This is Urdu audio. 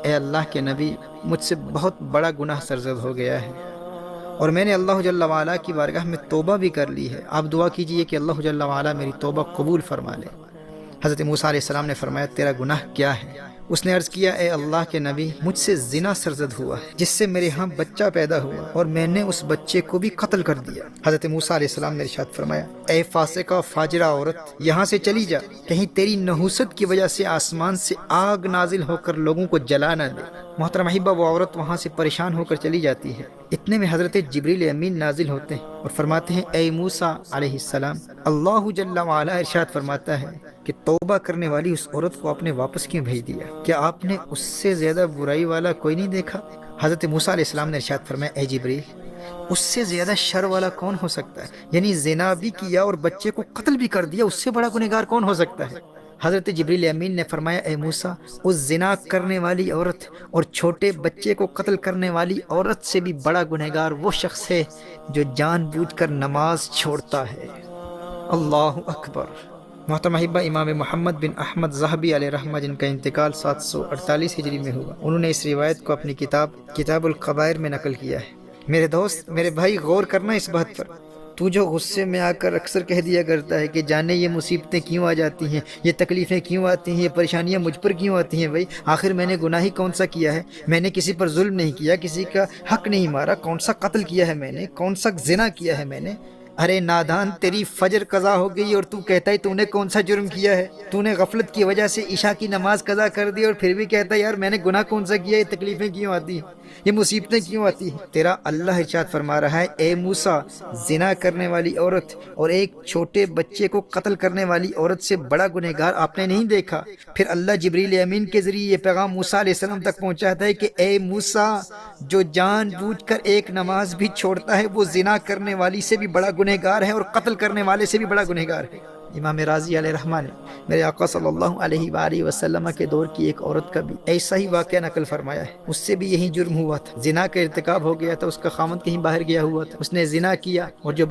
اے اللہ کے نبی، مجھ سے بہت بڑا گناہ سرزد ہو گیا ہے، اور میں نے اللہ جل وعلا کی بارگاہ میں توبہ بھی کر لی ہے، آپ دعا کیجئے کہ اللہ جل وعلا میری توبہ قبول فرما لے۔ حضرت موسیٰ علیہ السلام نے فرمایا تیرا گناہ کیا ہے؟ اس نے عرض کیا اے اللہ کے نبی، مجھ سے زنا سرزد ہوا ہے جس سے میرے ہاں بچہ پیدا ہوا اور میں نے اس بچے کو بھی قتل کر دیا۔ حضرت موسیٰ علیہ السلام نے ارشاد فرمایا اے فاسقہ فاجرہ عورت، یہاں سے چلی جا، کہیں تیری نحوست کی وجہ سے آسمان سے آگ نازل ہو کر لوگوں کو جلا نہ دے۔ محترم احبہ، وہ عورت وہاں سے پریشان ہو کر چلی جاتی ہے، اتنے میں حضرت جبریل امین نازل ہوتے ہیں اور فرماتے ہیں اے موسیٰ علیہ السلام، اللہ جل وعلا ارشاد فرماتا ہے کہ توبہ کرنے والی اس عورت کو آپ نے واپس کیوں بھیج دیا؟ کیا آپ نے اس سے زیادہ برائی والا کوئی نہیں دیکھا؟ حضرت موسیٰ علیہ السلام نے ارشاد فرمایا اے جبریل، اس سے زیادہ شر والا کون ہو سکتا ہے؟ یعنی زنا بھی کیا اور بچے کو قتل بھی کر دیا، اس سے بڑا گنہگار کون ہو سکتا ہے؟ حضرت جبریل امین نے فرمایا اے موسیٰ، اس زنا کرنے والی عورت اور چھوٹے بچے کو قتل کرنے والی عورت سے بھی بڑا گنہگار وہ شخص ہے جو جان بوجھ کر نماز چھوڑتا ہے۔ اللہ اکبر۔ محترم احبہ، امام محمد بن احمد ذہبی علیہ رحمہ، جن کا انتقال 748 ہجری میں ہوا، انہوں نے اس روایت کو اپنی کتاب القبائر میں نقل کیا ہے۔ میرے دوست، میرے بھائی، غور کرنا اس بات پر، تو جو غصے میں آ کر اکثر کہہ دیا کرتا ہے کہ جانے یہ مصیبتیں کیوں آ جاتی ہیں، یہ تکلیفیں کیوں آتی ہیں، یہ پریشانیاں مجھ پر کیوں آتی ہیں؟ بھائی آخر میں نے گناہ ہی کون سا کیا ہے؟ میں نے کسی پر ظلم نہیں کیا، کسی کا حق نہیں مارا، کون سا قتل کیا ہے میں نے، کون سا زنا کیا ہے میں نے؟ ارے نادان، تیری فجر قضا ہو گئی اور تو کہتا ہے تو نے کون سا جرم کیا ہے؟ تو نے غفلت کی وجہ سے عشاء کی نماز قضا کر دی اور پھر بھی کہتا ہے یار میں نے گناہ کون سا کیا، یہ تکلیفیں کیوں آتی ہیں، یہ مصیبتیں کیوں آتی ہیں؟ تیرا اللہ ارشاد فرما رہا ہے اے موسیٰ، زنا کرنے والی عورت اور ایک چھوٹے بچے کو قتل کرنے والی عورت سے بڑا گنہگار آپ نے نہیں دیکھا؟ پھر اللہ جبریل امین کے ذریعے یہ پیغام موسیٰ علیہ السلام تک پہنچاتا ہے کہ اے موسیٰ، جو جان بوجھ کر ایک نماز بھی چھوڑتا ہے وہ زنا کرنے والی سے بھی بڑا گنہگار ہے اور قتل کرنے والے سے بھی بڑا گنہگار ہے۔ امام راضی علیہ رحمہ نے میرے آقا صلی اللہ علیہ وآلہ وسلم کے دور کی ایک عورت کا بھی ایسا ہی واقعہ نقل فرمایا ہے۔ اس سے بھی یہی جرم ہوا تھا، زنا کا ارتکاب ہو گیا تھا، اس کا خامند کہیں باہر گیا ہوا تھا، اس نے زنا کیا اور جو